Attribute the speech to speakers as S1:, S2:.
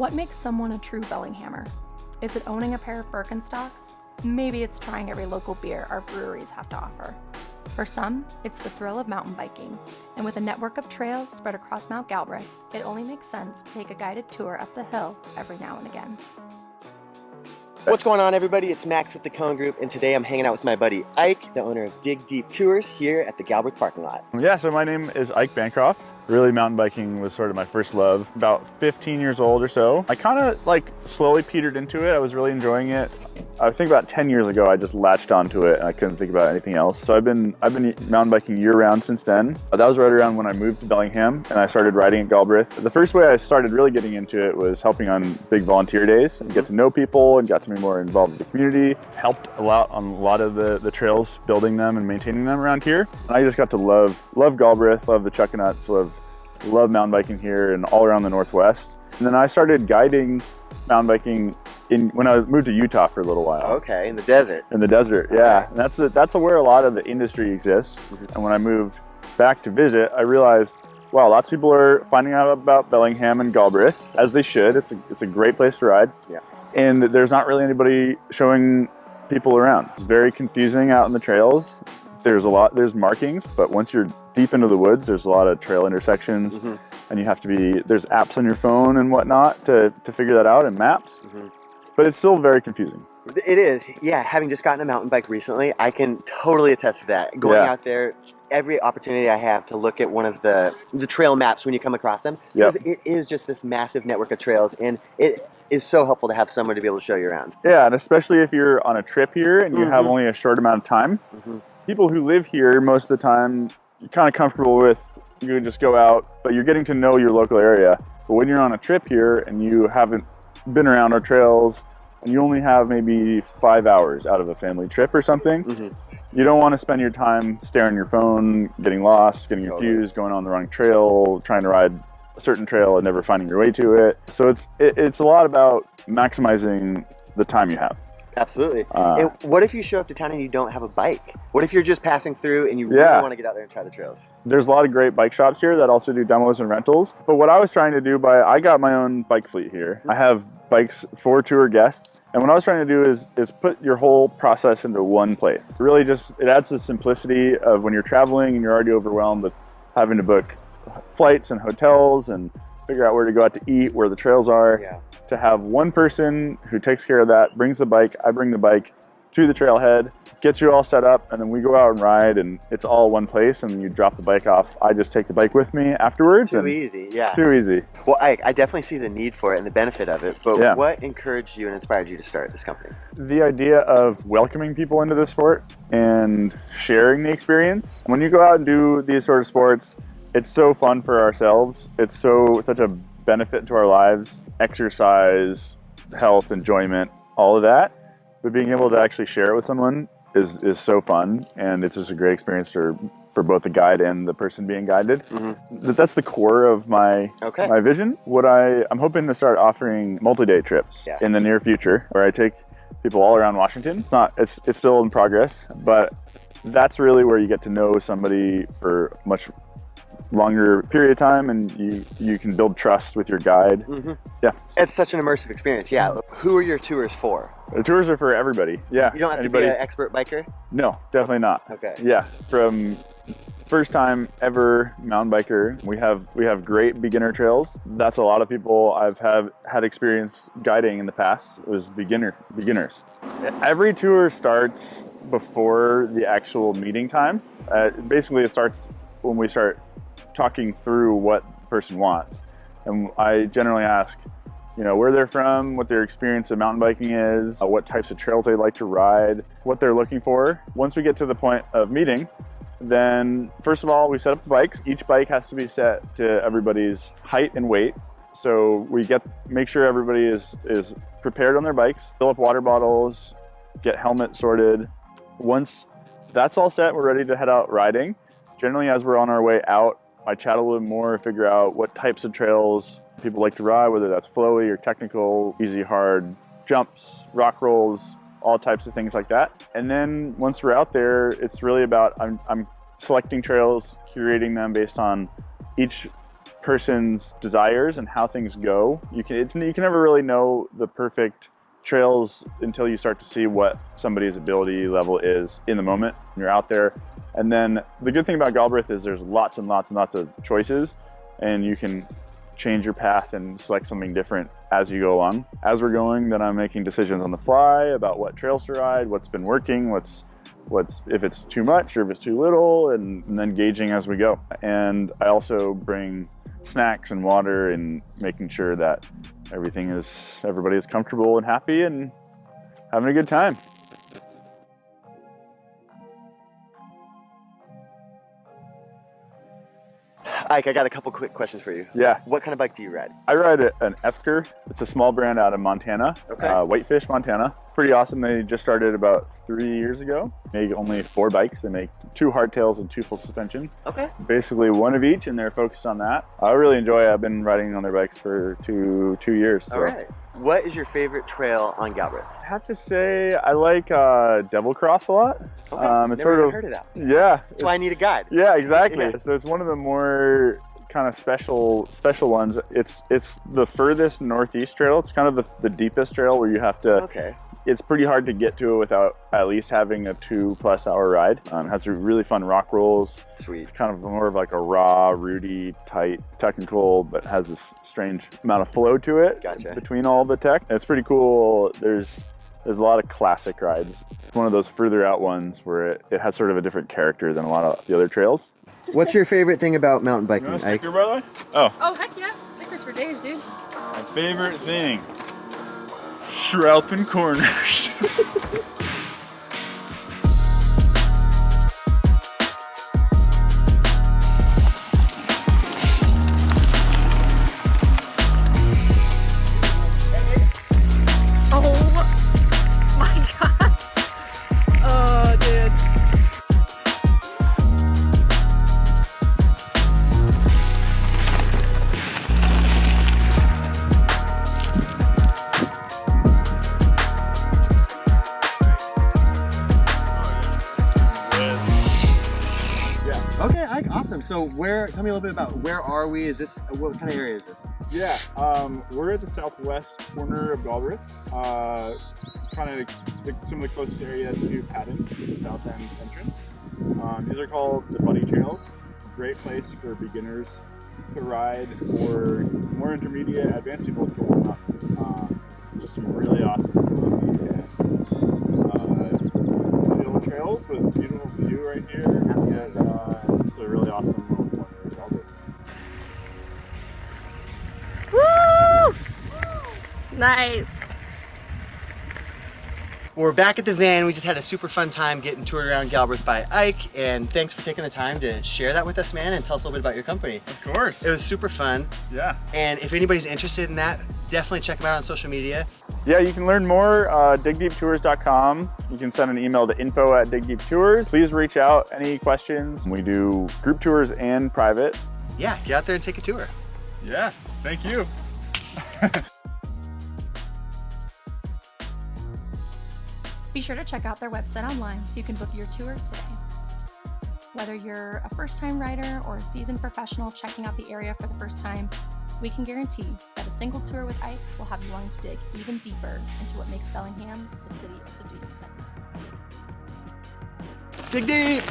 S1: What makes someone a true Bellinghammer? Is it owning a pair of Birkenstocks? Maybe it's trying every local beer our breweries have to offer. For some, it's the thrill of mountain biking, and with a network of trails spread across Mount Galbraith, it only makes sense to take a guided tour up the hill every now and again.
S2: What's going on, everybody? It's Max with the Cohen Group, and today I'm hanging out with my buddy Ike, the owner of Dig Deep Tours, here at the Galbraith parking lot.
S3: Yeah, so my name is Ike Bancroft. Really, mountain biking was sort of my first love. About 15 years old or so, I kind of slowly petered into it. I was really enjoying it. I think about 10 years ago, I just latched onto it and I couldn't think about anything else. So I've been mountain biking year round since then. That was right around when I moved to Bellingham and I started riding at Galbraith. The first way I started really getting into it was helping on big volunteer days and get to know people and got to be more involved with the community. Helped a lot on a lot of the trails, building them and maintaining them around here. And I just got to love Galbraith, love the Chuckanuts, love mountain biking here and all around the Northwest. And then I started guiding mountain biking when I moved to Utah for a little while.
S2: Okay, in the desert.
S3: In the desert, yeah. And that's where a lot of the industry exists. And when I moved back to visit, I realized, wow, lots of people are finding out about Bellingham and Galbraith, as they should. It's a great place to ride.
S2: Yeah.
S3: And there's not really anybody showing people around. It's very confusing out in the trails. There's markings, but once you're deep into the woods, there's a lot of trail intersections, and you have to there's apps on your phone and whatnot to figure that out, and maps. But it's still very confusing.
S2: It is, yeah. Having just gotten a mountain bike recently, I can totally attest to that. Going out there, every opportunity I have to look at one of the trail maps when you come across them, because it is just this massive network of trails, and it is so helpful to have someone to be able to show you around.
S3: Yeah, and especially if you're on a trip here and you have only a short amount of time. People who live here most of the time, you're kind of comfortable with, you can just go out, but you're getting to know your local area. But when you're on a trip here and you haven't been around our trails and you only have maybe 5 hours out of a family trip or something, you don't want to spend your time staring at your phone, getting lost, getting confused, going on the wrong trail, trying to ride a certain trail and never finding your way to it. So it's a lot about maximizing the time you have.
S2: Absolutely. And what if you show up to town and you don't have a bike? What if you're just passing through and you really want to get out there and try the trails? There's
S3: a lot of great bike shops here that also do demos and rentals. But what I was trying to do I got my own bike fleet here. I have bikes for tour guests. And what I was trying to do is put your whole process into one place. Really it adds the simplicity of when you're traveling and you're already overwhelmed with having to book flights and hotels and figure out where to go out to eat, where the trails are. To have one person who takes care of that, brings the bike, I bring the bike to the trailhead, get you all set up, and then we go out and ride, and it's all one place, and then you drop the bike off. I just take the bike with me afterwards.
S2: Too easy, yeah.
S3: Too easy.
S2: Well, I definitely see the need for it and the benefit of it, but what encouraged you and inspired you to start this company? The
S3: idea of welcoming people into the sport and sharing the experience. When you go out and do these sort of sports, it's so fun for ourselves. It's such a benefit to our lives, exercise, health, enjoyment, all of that. But being able to actually share it with someone is so fun, and it's just a great experience for both the guide and the person being guided. That's the core of my vision. I'm hoping to start offering multi-day trips in the near future, where I take people all around Washington. It's still in progress, but that's really where you get to know somebody for much longer period of time, and you can build trust with your guide.
S2: It's such an immersive experience. Who are your tours for?
S3: The tours are for everybody. You don't have to be
S2: an expert biker?
S3: No, definitely not. From first time ever mountain biker, we have great beginner trails. That's a lot of people I've had experience guiding in the past. It was beginners. Every tour starts before the actual meeting time. Basically it starts when we start talking through what the person wants. And I generally ask, where they're from, what their experience of mountain biking is, what types of trails they'd like to ride, what they're looking for. Once we get to the point of meeting, then first of all, we set up the bikes. Each bike has to be set to everybody's height and weight. So we make sure everybody is prepared on their bikes, fill up water bottles, get helmet sorted. Once that's all set, we're ready to head out riding. Generally, as we're on our way out, I chat a little bit more, figure out what types of trails people like to ride, whether that's flowy or technical, easy, hard, jumps, rock rolls, all types of things like that. And then once we're out there, it's really about I'm selecting trails, curating them based on each person's desires and how things go. You can never really know the perfect trails until you start to see what somebody's ability level is in the moment when you're out there. And then the good thing about Galbraith is there's lots and lots and lots of choices, and you can change your path and select something different as you go along. As we're going, then I'm making decisions on the fly about what trails to ride, what's been working, what's if it's too much or if it's too little, and then gauging as we go. And I also bring snacks and water and making sure that everybody is comfortable and happy and having a good time.
S2: Ike, I got a couple quick questions for you.
S3: Yeah.
S2: What kind of bike do you ride?
S3: I ride an Esker. It's a small brand out of Montana, Whitefish, Montana. Pretty awesome. They just started about 3 years ago. They make only 4 bikes. They make 2 hardtails and 2 full suspension. Okay. Basically one of each, and they're focused on that. I really enjoy it. I've been riding on their bikes for two years. So.
S2: All right. What is your favorite trail on Galbraith?
S3: I have to say I like Devil Cross a lot.
S2: Okay.
S3: It's
S2: Never heard of that.
S3: Yeah.
S2: That's why I need a guide.
S3: Yeah, exactly.
S2: Yeah.
S3: So it's one of the more kind of special ones. It's the furthest northeast trail. It's kind of the deepest trail where you have to. Okay. It's pretty hard to get to it without at least having a 2+ hour ride. It has really fun rock rolls.
S2: Sweet.
S3: It's kind of more of like a raw, rooty, tight, technical, but has this strange amount of flow to it.
S2: Gotcha. Between
S3: all the tech. It's pretty cool. There's a lot of classic rides. It's one of those further out ones where it has sort of a different character than a lot of the other trails.
S2: What's your favorite thing about mountain biking?
S3: You want a sticker, by the way? Oh,
S4: heck yeah. Stickers for days, dude.
S3: My favorite thing. Schraupen corners.
S4: Oh my god. Oh, dude.
S2: Okay, Ike, awesome. So tell me a little bit about where are we? What kind of area is this?
S3: Yeah, we're at the southwest corner of Galbraith, kind of some of the closest area to Patton, the south end entrance. These are called the Buddy Trails. Great place for beginners to ride, or more intermediate, advanced people to warm up. It's just some really awesome trails with beautiful view right here. And it's just a really awesome little corner of Galbraith.
S4: Woo! Nice.
S2: We're back at the van. We just had a super fun time getting toured around Galbraith by Ike, and thanks for taking the time to share that with us, man, and tell us a little bit about your company.
S3: Of course.
S2: It was super fun.
S3: Yeah.
S2: And if anybody's interested in that, definitely check them out on social media.
S3: Yeah, you can learn more, digdeeptours.com. You can send an email to info@digdeeptours. Please reach out, any questions. We do group tours and private.
S2: Yeah, get out there and take a tour.
S3: Yeah, thank you.
S1: Be sure to check out their website online so you can book your tour today. Whether you're a first-time rider or a seasoned professional checking out the area for the first time, we can guarantee that a single tour with Ike will have you wanting to dig even deeper into what makes Bellingham the city of subdued excitement.
S2: Dig deep!